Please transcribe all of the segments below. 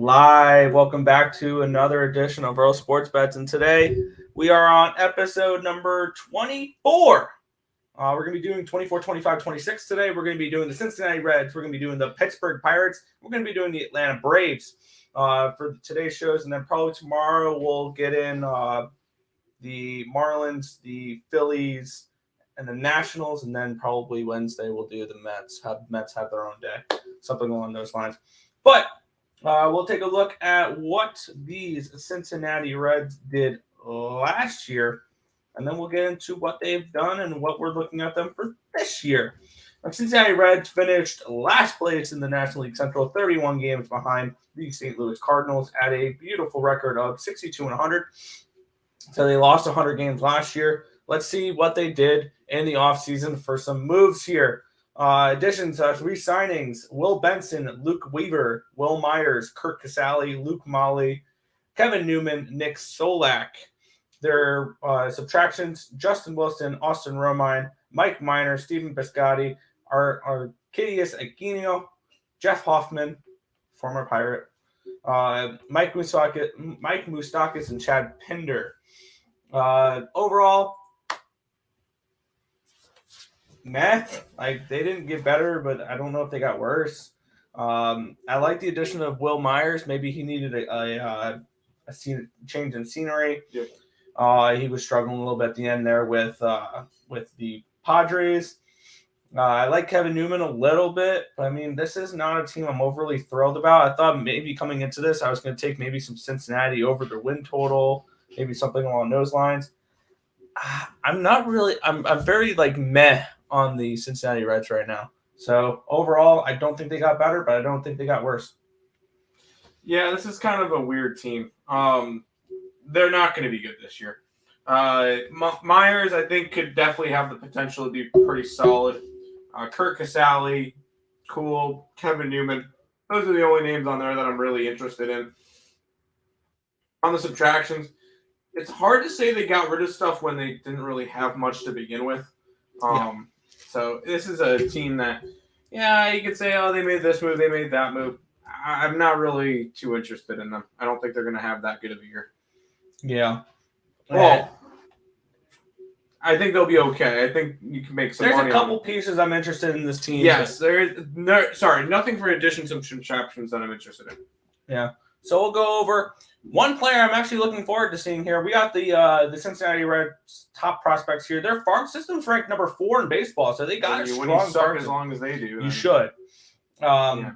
live. Welcome back to another edition of Earle Sports Bets, and today we are on episode number 24. We're going to be doing 24, 25, 26 today. We're going to be doing the Cincinnati Reds. We're going to be doing the Pittsburgh Pirates. We're going to be doing the Atlanta Braves for today's shows, and then probably tomorrow we'll get in the Marlins, the Phillies, and the Nationals, and then probably Wednesday we'll do the Mets. Mets have their own day, something along those lines. But we'll take a look at what these Cincinnati Reds did last year, and then we'll get into what they've done and what we're looking at them for this year. The Cincinnati Reds finished last place in the National League Central, 31 games behind the St. Louis Cardinals at a beautiful record of 62-100. So they lost 100 games last year. Let's see what they did in the offseason for some moves here. Additions, re-signings: Will Benson, Luke Weaver, Will Myers, Kurt Casale, Luke Molly, Kevin Newman, Nick Solak. Their subtractions: Justin Wilson, Austin Romine, Mike Minor, Stephen Piscotty, Arcadius Aquino, Jeff Hoffman, former Pirate, Mike Moustakis, and Chad Pinder. Overall, meh. Like, they didn't get better, but I don't know if they got worse. I like the addition of Will Myers. Maybe he needed a change in scenery. Yep. He was struggling a little bit at the end there with the Padres. I like Kevin Newman a little bit, but I mean, this is not a team I'm overly thrilled about. I thought maybe coming into this, I was going to take maybe some Cincinnati over their win total, maybe something along those lines. I'm very meh on the Cincinnati Reds right now. So overall, I don't think they got better, but I don't think they got worse. Yeah, this is kind of a weird team. They're not going to be good this year. Myers, I think, could definitely have the potential to be pretty solid. Kurt Casale, cool. Kevin Newman. Those are the only names on there that I'm really interested in. On the subtractions, it's hard to say they got rid of stuff when they didn't really have much to begin with. So this is a team that, you could say, oh, they made this move, they made that move. I'm not really too interested in them. I don't think they're going to have that good of a year. Yeah. Well, I think they'll be okay. I think you can make some money. There's a couple pieces I'm interested in this team. Yes, there is. Nothing for additions and subtractions that I'm interested in. Yeah. So we'll go over one player I'm actually looking forward to seeing here. We got the Cincinnati Reds top prospects here. Their farm system's ranked number 4 in baseball, so they got a strong farm. As long as they do, you should. Ellie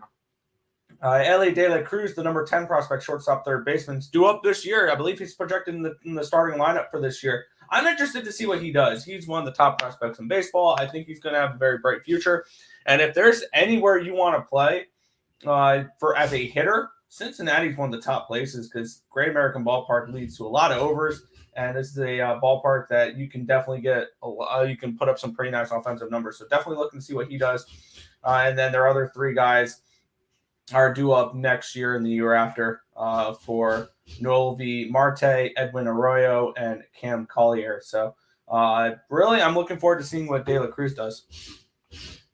De La Cruz, the number 10 prospect, shortstop, third baseman, is due up this year. I believe he's projected in the starting lineup for this year. I'm interested to see what he does. He's one of the top prospects in baseball. I think he's going to have a very bright future. And if there's anywhere you want to play as a hitter, Cincinnati's one of the top places because Great American Ballpark leads to a lot of overs, and this is a ballpark that you can definitely you can put up some pretty nice offensive numbers. So definitely looking to see what he does. And then their other 3 guys are due up next year and the year after for Noelvi Marte, Edwin Arroyo, and Cam Collier. So really, I'm looking forward to seeing what De La Cruz does.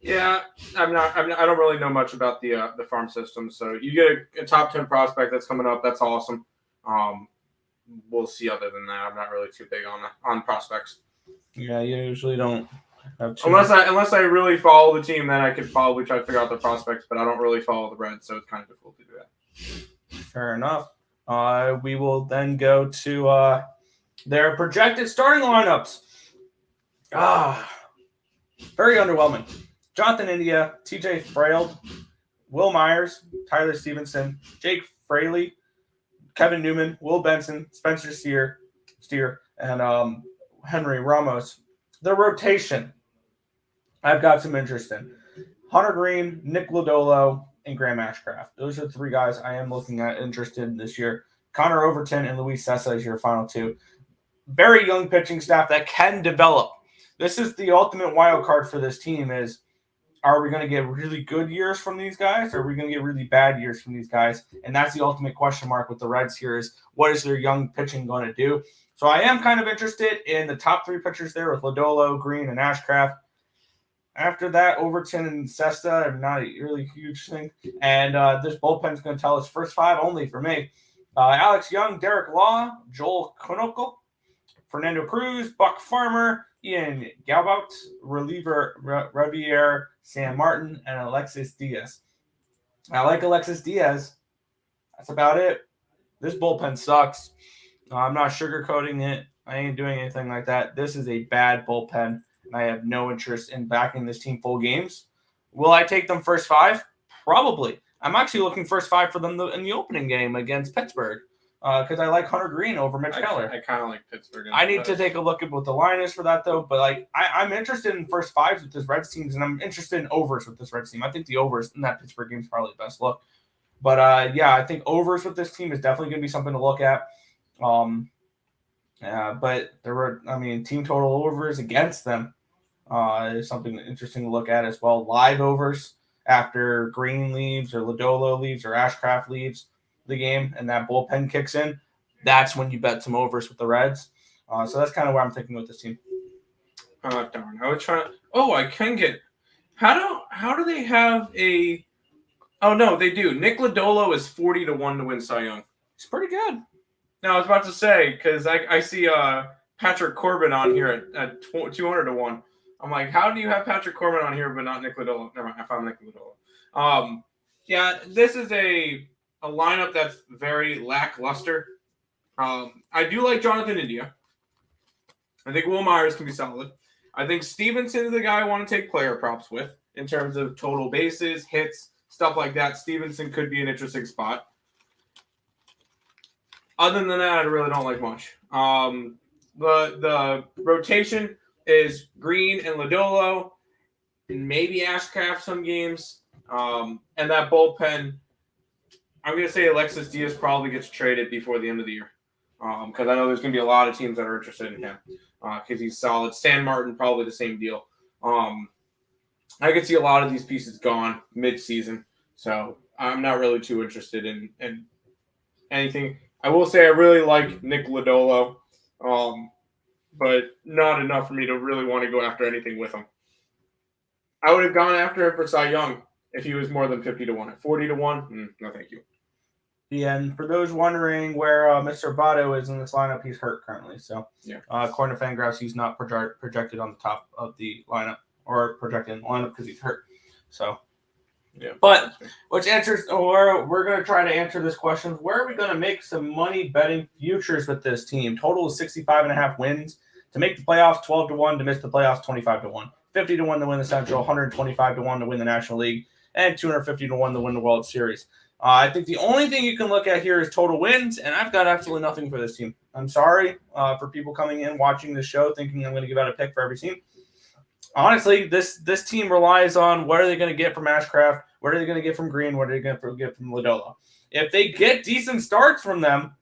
Yeah, I don't really know much about the farm system. So you get a top 10 prospect that's coming up. That's awesome. We'll see. Other than that, I'm not really too big on prospects. Yeah, you usually don't have too unless I really follow the team, then I could probably try to figure out the prospects. But I don't really follow the Reds, so it's kind of difficult to do that. Fair enough. We will then go to their projected starting lineups. Very underwhelming. Jonathan India, TJ Frail, Will Myers, Tyler Stevenson, Jake Fraley, Kevin Newman, Will Benson, Spencer Steer, and Henry Ramos. The rotation, I've got some interest in. Hunter Green, Nick Lodolo, and Graham Ashcraft. Those are 3 guys I am looking at interested in this year. Connor Overton and Luis Sessa is your final 2. Very young pitching staff that can develop. This is the ultimate wild card for this team is, are we going to get really good years from these guys, or are we going to get really bad years from these guys? And that's the ultimate question mark with the Reds here is, what is their young pitching going to do? So I am kind of interested in the top 3 pitchers there with Lodolo, Green, and Ashcraft. After that, Overton and Cesta are not a really huge thing. And this bullpen is going to tell us first 5 only for me. Alex Young, Derek Law, Joel Konokel, Fernando Cruz, Buck Farmer, Ian Galbout, reliever Revier, Sam Martin, and Alexis Diaz. I like Alexis Diaz. That's about it. This bullpen sucks. I'm not sugarcoating it. I ain't doing anything like that. This is a bad bullpen, and I have no interest in backing this team full games. Will I take them first 5? Probably. I'm actually looking first 5 for them in the opening game against Pittsburgh because I like Hunter Green over Mitch Keller. I kind of like Pittsburgh. I need to take a look at what the line is for that, though. But I'm interested in first 5s with this Reds teams, and I'm interested in overs with this Reds team. I think the overs in that Pittsburgh game is probably the best look. But I think overs with this team is definitely going to be something to look at. But there were, team total overs against them is something interesting to look at as well. Live overs after Green leaves or Lodolo leaves or Ashcraft leaves the game and that bullpen kicks in. That's when you bet some overs with the Reds. So that's kind of where I'm thinking with this team. Darn. I was trying. Oh, I can get. How do they have a? Oh no, they do. Nick Lodolo is 40-1 to win Cy Young. It's pretty good. Now I was about to say because I see Patrick Corbin on here at 200-1. I'm like, how do you have Patrick Corbin on here but not Nick Lodolo? Never mind, I found Nick Lodolo. This is a lineup that's very lackluster. I do like Jonathan India. I think Will Myers can be solid. I think Stevenson is the guy I want to take player props with in terms of total bases, hits, stuff like that. Stevenson could be an interesting spot. Other than that, I really don't like much. The rotation is Green and Lodolo, and maybe Ashcraft some games. And that bullpen, I'm going to say Alexis Diaz probably gets traded before the end of the year. Because I know there's going to be a lot of teams that are interested in him because he's solid. Stan Martin, probably the same deal. I could see a lot of these pieces gone mid-season, so I'm not really too interested in anything. I will say I really like Nick Lodolo, but not enough for me to really want to go after anything with him. I would have gone after him for Cy Young if he was more than 50-1. At 40-1, no thank you. Yeah, and for those wondering where Mr. Votto is in this lineup, he's hurt currently. So, according to Fangraphs, he's not projected on the top of the lineup or projected in the lineup because he's hurt. So, but which answers, or we're going to try to answer this question: where are we going to make some money betting futures with this team? Total is 65.5 wins to make the playoffs, 12-1 to miss the playoffs, 25-1, 50-1 to win the Central, 125-1 to win the National League, and 250-1 to win the World Series. I think the only thing you can look at here is total wins, and I've got absolutely nothing for this team. I'm sorry for people coming in, watching the show, thinking I'm going to give out a pick for every team. Honestly, this team relies on what are they going to get from Ashcraft, what are they going to get from Green, what are they going to get from Lodolo. If they get decent starts from them,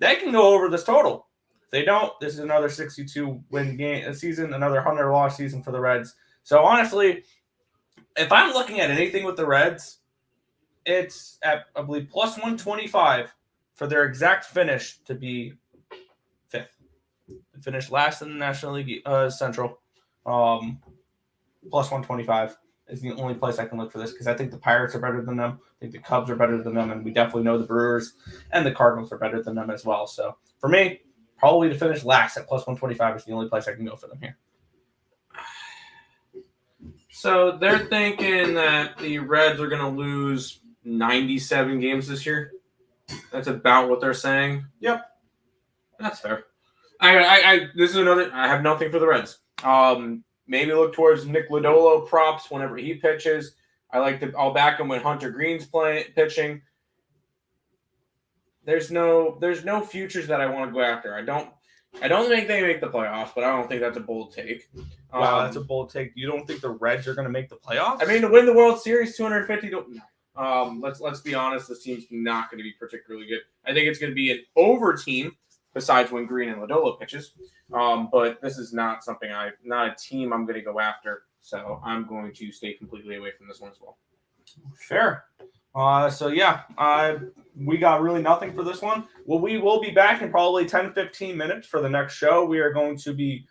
they can go over this total. If they don't, this is another 62-win game season, another 100-loss season for the Reds. So honestly, if I'm looking at anything with the Reds, it's at, I believe, plus 125 for their exact finish to be 5th. Finish last in the National League Central. Plus 125 is the only place I can look for this because I think the Pirates are better than them. I think the Cubs are better than them, and we definitely know the Brewers and the Cardinals are better than them as well. So for me, probably to finish last at plus 125 is the only place I can go for them here. So they're thinking that the Reds are going to lose 97 games this year. That's about what they're saying. Yep, that's fair. This is another. I have nothing for the Reds. Maybe look towards Nick Lodolo props whenever he pitches. I'll back him when Hunter Green's pitching. There's no futures that I want to go after. I don't think they make the playoffs, but I don't think that's a bold take. Wow, that's a bold take. You don't think the Reds are going to make the playoffs? I mean, to win the World Series, 250 to no. Let's be honest. This team's not going to be particularly good. I think it's going to be an over team, besides when Green and Lodolo pitches. But this is not a team I'm going to go after. So I'm going to stay completely away from this one as well. Fair. We got really nothing for this one. Well, we will be back in probably 10-15 minutes for the next show. We are going to be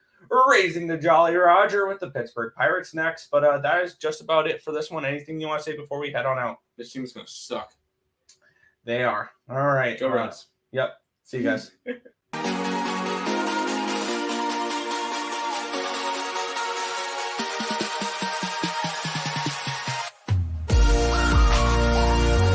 raising the Jolly Roger with the Pittsburgh Pirates next. But that is just about it for this one. Anything you want to say before we head on out? This team's going to suck. They are. All right. Go Reds. Yep. See you guys.